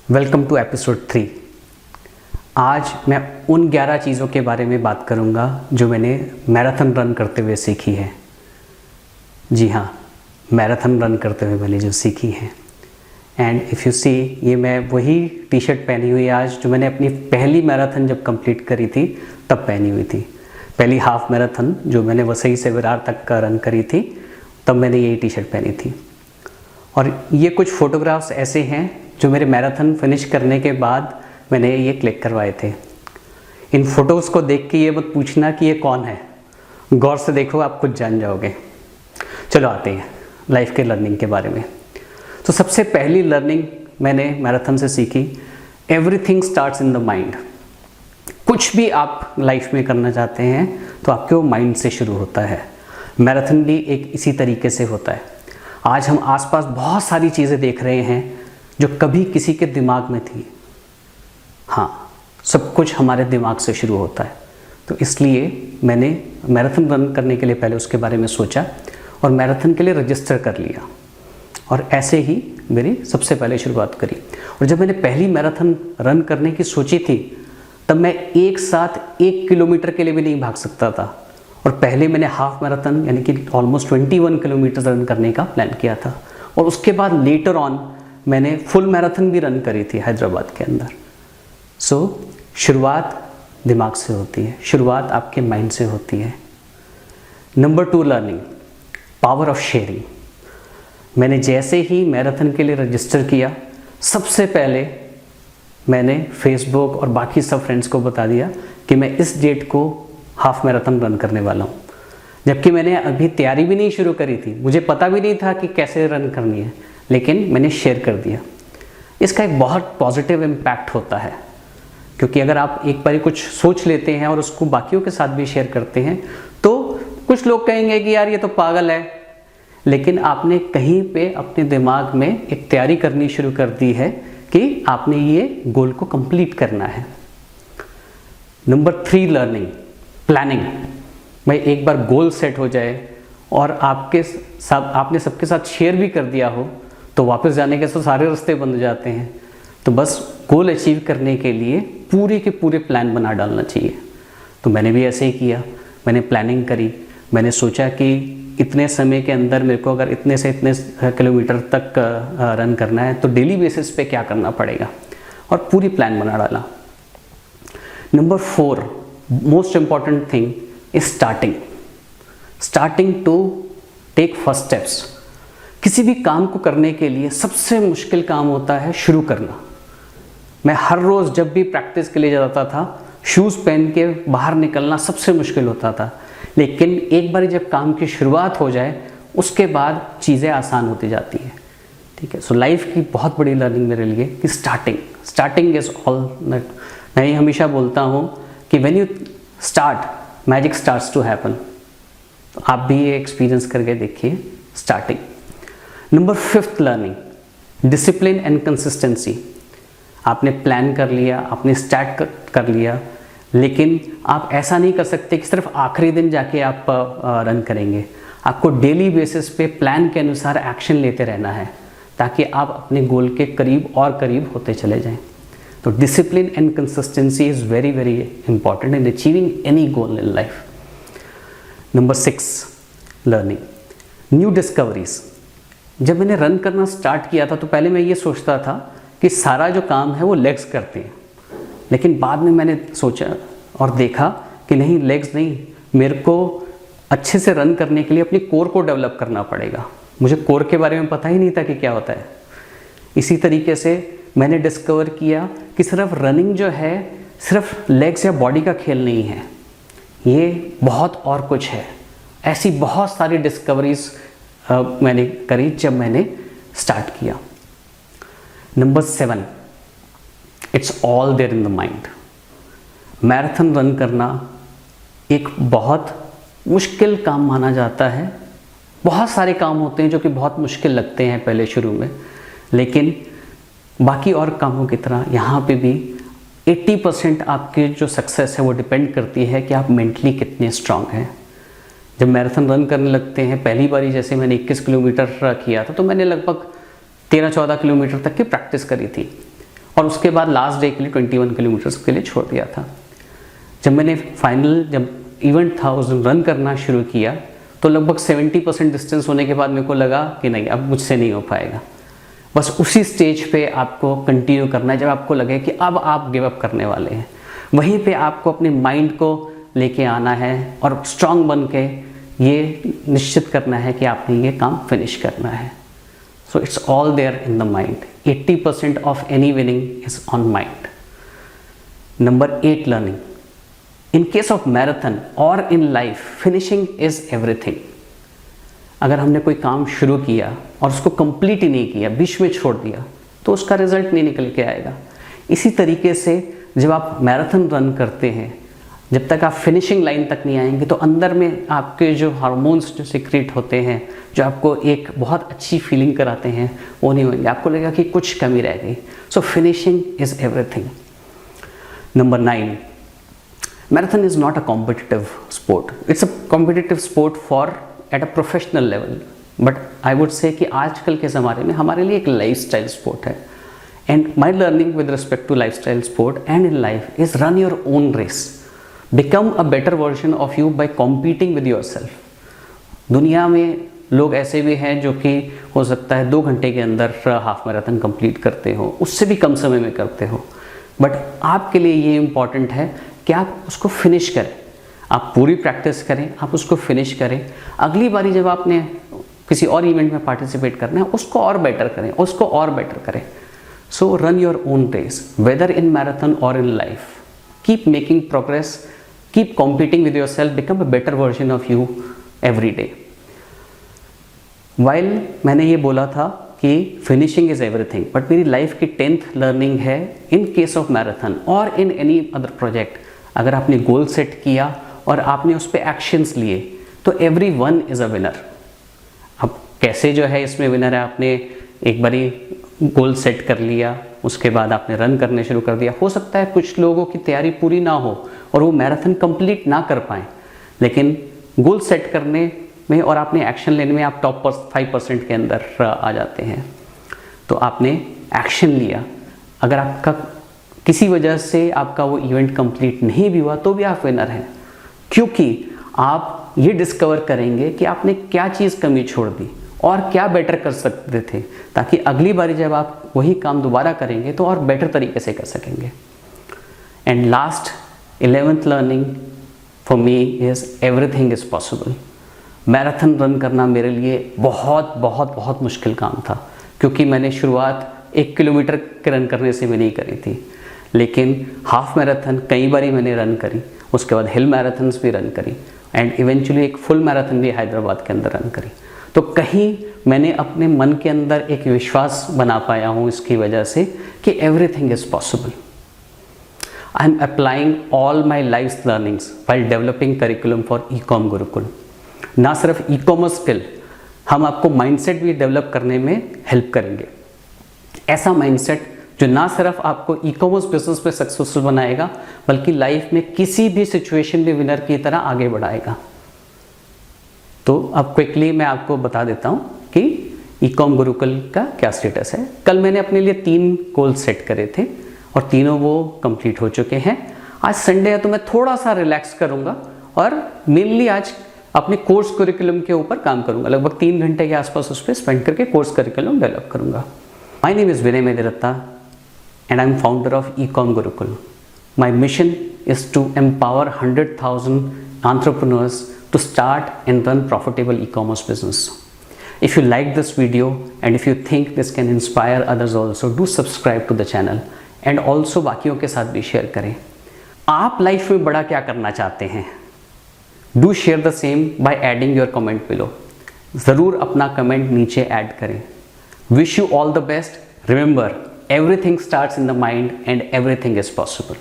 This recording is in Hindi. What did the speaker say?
Welcome to episode 3। आज मैं उन 11 चीज़ों के बारे में बात करूंगा जो मैंने मैराथन रन करते हुए सीखी है। जी हाँ, मैराथन रन करते हुए मैंने जो सीखी है। एंड इफ़ यू सी, ये मैं वही टी शर्ट पहनी हुई आज जो मैंने अपनी पहली मैराथन जब कंप्लीट करी थी तब पहनी हुई थी। पहली हाफ मैराथन जो मैंने वसई से विरार तक का रन करी थी तब मैंने यही टी शर्ट पहनी थी। और ये कुछ फ़ोटोग्राफ्स ऐसे हैं जो मेरे मैराथन फिनिश करने के बाद मैंने ये क्लिक करवाए थे। इन फ़ोटोज़ को देख के ये मत पूछना कि ये कौन है, गौर से देखो, आप कुछ जान जाओगे। चलो आते हैं लाइफ के लर्निंग के बारे में। तो सबसे पहली लर्निंग मैंने मैराथन से सीखी, everything starts in the mind. कुछ भी आप लाइफ में करना चाहते हैं तो आपके वो माइंड से शुरू होता है। मैराथन भी एक इसी तरीके से होता है। आज हम आसपास बहुत सारी चीज़ें देख रहे हैं जो कभी किसी के दिमाग में थी। हाँ, सब कुछ हमारे दिमाग से शुरू होता है। तो इसलिए मैंने मैराथन रन करने के लिए पहले उसके बारे में सोचा और मैराथन के लिए रजिस्टर कर लिया और ऐसे ही मेरी सबसे पहले शुरुआत करी। और जब मैंने पहली मैराथन रन करने की सोची थी तब मैं एक साथ 1 किलोमीटर के लिए भी नहीं भाग सकता था। और पहले मैंने हाफ मैराथन यानी कि ऑलमोस्ट 21 किलोमीटर रन करने का प्लान किया था। और उसके बाद लेटर ऑन मैंने फुल मैराथन भी रन करी थी हैदराबाद के अंदर। सो शुरुआत दिमाग से होती है, शुरुआत आपके माइंड से होती है। Number 2 learning, power of sharing. मैंने जैसे ही मैराथन के लिए रजिस्टर किया, सबसे पहले मैंने फेसबुक और बाकी सब फ्रेंड्स को बता दिया कि मैं इस डेट को हाफ मैराथन रन करने वाला हूँ। जबकि मैंने अभी तैयारी भी नहीं शुरू करी थी, मुझे पता भी नहीं था कि कैसे रन करनी है, लेकिन मैंने शेयर कर दिया। इसका एक बहुत पॉजिटिव इम्पैक्ट होता है, क्योंकि अगर आप एक बार कुछ सोच लेते हैं और उसको बाकियों के साथ भी शेयर करते हैं तो कुछ लोग कहेंगे कि यार ये तो पागल है, लेकिन आपने कहीं पे अपने दिमाग में एक तैयारी करनी शुरू कर दी है कि आपने ये गोल को कंप्लीट करना है। Number 3 learning, planning. भाई एक बार गोल सेट हो जाए और आपने सबके साथ शेयर भी कर दिया हो तो वापस जाने के तो सारे रास्ते बंद हो जाते हैं। तो बस गोल अचीव करने के लिए पूरे के पूरे प्लान बना डालना चाहिए। तो मैंने भी ऐसे ही किया, मैंने प्लानिंग करी। मैंने सोचा कि इतने समय के अंदर मेरे को अगर इतने से इतने किलोमीटर तक रन करना है तो डेली बेसिस पे क्या करना पड़ेगा, और पूरी प्लान बना डाला। Number 4 most important thing is starting to take first steps. किसी भी काम को करने के लिए सबसे मुश्किल काम होता है शुरू करना। मैं हर रोज़ जब भी प्रैक्टिस के लिए जाता था, शूज़ पहन के बाहर निकलना सबसे मुश्किल होता था, लेकिन एक बार जब काम की शुरुआत हो जाए उसके बाद चीज़ें आसान होती जाती हैं। ठीक है, सो लाइफ की बहुत बड़ी लर्निंग मेरे लिए कि स्टार्टिंग इज़ ऑल। मैं हमेशा बोलता हूँ कि when you start magic starts to happen. तो आप भी ये एक्सपीरियंस करके देखिए, starting. Number 5 learning, discipline and consistency. आपने प्लान कर लिया, आपने स्टार्ट कर लिया, लेकिन आप ऐसा नहीं कर सकते कि सिर्फ आखिरी दिन जाके आप रन करेंगे। आपको डेली बेसिस पे प्लान के अनुसार एक्शन लेते रहना है ताकि आप अपने गोल के करीब और करीब होते चले जाएं। तो discipline and consistency is very very important in achieving any goal in life. Number 6 learning, new discoveries. जब मैंने रन करना स्टार्ट किया था तो पहले मैं ये सोचता था कि सारा जो काम है वो लेग्स करते हैं, लेकिन बाद में मैंने सोचा और देखा कि नहीं, लेग्स नहीं, मेरे को अच्छे से रन करने के लिए अपनी कोर को डेवलप करना पड़ेगा। मुझे कोर के बारे में पता ही नहीं था कि क्या होता है। इसी तरीके से मैंने डिस्कवर किया कि सिर्फ रनिंग जो है सिर्फ लेग्स या बॉडी का खेल नहीं है, ये बहुत और कुछ है। ऐसी बहुत सारी डिस्कवरीज मैंने करी जब मैंने स्टार्ट किया। Number 7, it's all there in the mind. Marathon run करना एक बहुत मुश्किल काम माना जाता है। बहुत सारे काम होते हैं जो कि बहुत मुश्किल लगते हैं पहले शुरू में, लेकिन बाकी और कामों की तरह यहाँ पे भी 80% आपके जो सक्सेस है वो डिपेंड करती है कि आप मेंटली कितने स्ट्रांग हैं। जब मैराथन रन करने लगते हैं, पहली बारी जैसे मैंने 21 किलोमीटर किया था तो मैंने लगभग 13-14 किलोमीटर तक की प्रैक्टिस करी थी और उसके बाद लास्ट डे के लिए 21 किलोमीटर्स के लिए छोड़ दिया था। जब मैंने जब इवेंट था उस दिन रन करना शुरू किया तो लगभग 70% डिस्टेंस होने के बाद मेरे को लगा कि नहीं, अब मुझसे नहीं हो पाएगा। बस उसी स्टेज पे आपको कंटिन्यू करना है जब आपको लगे कि अब आप गिव अप करने वाले हैं। वहीं पे आपको अपने माइंड को लेके आना है और स्ट्रांग बन के ये निश्चित करना है कि आपने ये काम फिनिश करना है। So it's all there in the mind. 80% of any winning is on mind. Number 8, learning. In case of marathon और in life, finishing is everything. अगर हमने कोई काम शुरू किया और उसको कंप्लीट ही नहीं किया, बीच में छोड़ दिया, तो उसका रिजल्ट नहीं निकल के आएगा। इसी तरीके से जब आप मैराथन रन करते हैं, जब तक आप फिनिशिंग लाइन तक नहीं आएंगे तो अंदर में आपके जो हार्मोन्स जो सीक्रेट होते हैं, जो आपको एक बहुत अच्छी फीलिंग कराते हैं, वो नहीं होंगे। आपको लगेगा कि कुछ कमी रह गई। So finishing is everything. Number 9, marathon is not a competitive sport. It's a competitive sport for at a professional level, but I would say कि आजकल के ज़माने में हमारे लिए एक लाइफस्टाइल स्पोर्ट है। And my learning with respect to lifestyle sport and in life is run your own race. Become a better version of you by competing with yourself. दुनिया में लोग ऐसे भी हैं जो कि हो सकता है 2 घंटे के अंदर हाफ मैराथन कंप्लीट करते हो, उससे भी कम समय में करते हो, बट आपके लिए ये इम्पॉर्टेंट है कि आप उसको फिनिश करें। आप पूरी प्रैक्टिस करें, आप उसको फिनिश करें। अगली बारी जब आपने किसी और इवेंट में पार्टिसिपेट करना है, उसको और बेटर करें, उसको और बेटर करें। So run your own race, whether in marathon और in life. Keep making progress, keep competing with yourself, become a better version of you every day. While मैंने ये बोला था कि फिनिशिंग इज एवरीथिंग, बट मेरी लाइफ की 10th लर्निंग है इन केस ऑफ मैराथन और इन एनी अदर प्रोजेक्ट, अगर आपने गोल सेट किया और आपने उस पर एक्शंस लिए तो every one is a winner. अब कैसे जो है इसमें विनर है, आपने एक बारी गोल सेट कर लिया, उसके बाद आपने रन करने शुरू कर दिया। हो सकता है कुछ लोगों की तैयारी पूरी ना हो और वो मैराथन कंप्लीट ना कर पाएँ, लेकिन गोल सेट करने में और आपने एक्शन लेने में आप टॉप 5% के अंदर आ जाते हैं। तो आपने एक्शन लिया, अगर आपका किसी वजह से आपका वो इवेंट कंप्लीट नहीं भी हुआ तो भी आप विनर हैं, क्योंकि आप ये डिस्कवर करेंगे कि आपने क्या चीज़ कमी छोड़ दी और क्या बेटर कर सकते थे, ताकि अगली बारी जब आप वही काम दोबारा करेंगे तो और बेटर तरीके से कर सकेंगे। And last 11th learning for me is everything is possible. Marathon run करना मेरे लिए बहुत बहुत बहुत मुश्किल काम था, क्योंकि मैंने शुरुआत 1 किलोमीटर के रन करने से भी नहीं करी थी, लेकिन हाफ मैराथन कई बारी मैंने रन करी, उसके बाद हिल मैराथन्स भी रन करी एंड इवेंचुअली एक फुल मैराथन भी हैदराबाद के अंदर रन करी। तो कहीं मैंने अपने मन के अंदर एक विश्वास बना पाया हूँ इसकी वजह से कि everything is possible. I am applying all my life learnings while developing curriculum for e-com Gurukul. ना सिर्फ ई-कॉमर्स स्किल, हम आपको माइंडसेट भी डेवलप करने में हेल्प करेंगे। ऐसा माइंडसेट जो ना सिर्फ आपको ई-कॉमर्स बिजनेस में सक्सेसफुल बनाएगा, बल्कि लाइफ में किसी भी सिचुएशन में विनर की तरह आगे बढ़ाएगा। तो अब क्विकली मैं आपको बता देता हूँ कि ई-कॉम गुरुकुल का क्या स्टेटस है। कल मैंने अपने लिए 3 गोल सेट करे थे और तीनों वो कंप्लीट हो चुके हैं। आज संडे है तो मैं थोड़ा सा रिलैक्स करूँगा और मेनली आज अपने कोर्स करिकुलम के ऊपर काम करूँगा। लगभग 3 घंटे के आसपास उस पर स्पेंड करके कोर्स करिकुलम डेवलप करूँगा। My name is Vinay Mehdiratta and I am founder of E-Com Gurukul. My mission is to empower 100,000 entrepreneurs to start and run profitable e-commerce business. If you like this video and if you think this can inspire others also, do subscribe to the channel and also बाकियों के साथ भी शेयर करें। आप लाइफ में बड़ा क्या करना चाहते हैं? Do share the same by adding your comment below. ज़रूर अपना कमेंट नीचे ऐड करें। Wish you all the best. Remember, everything starts in the mind and everything is possible.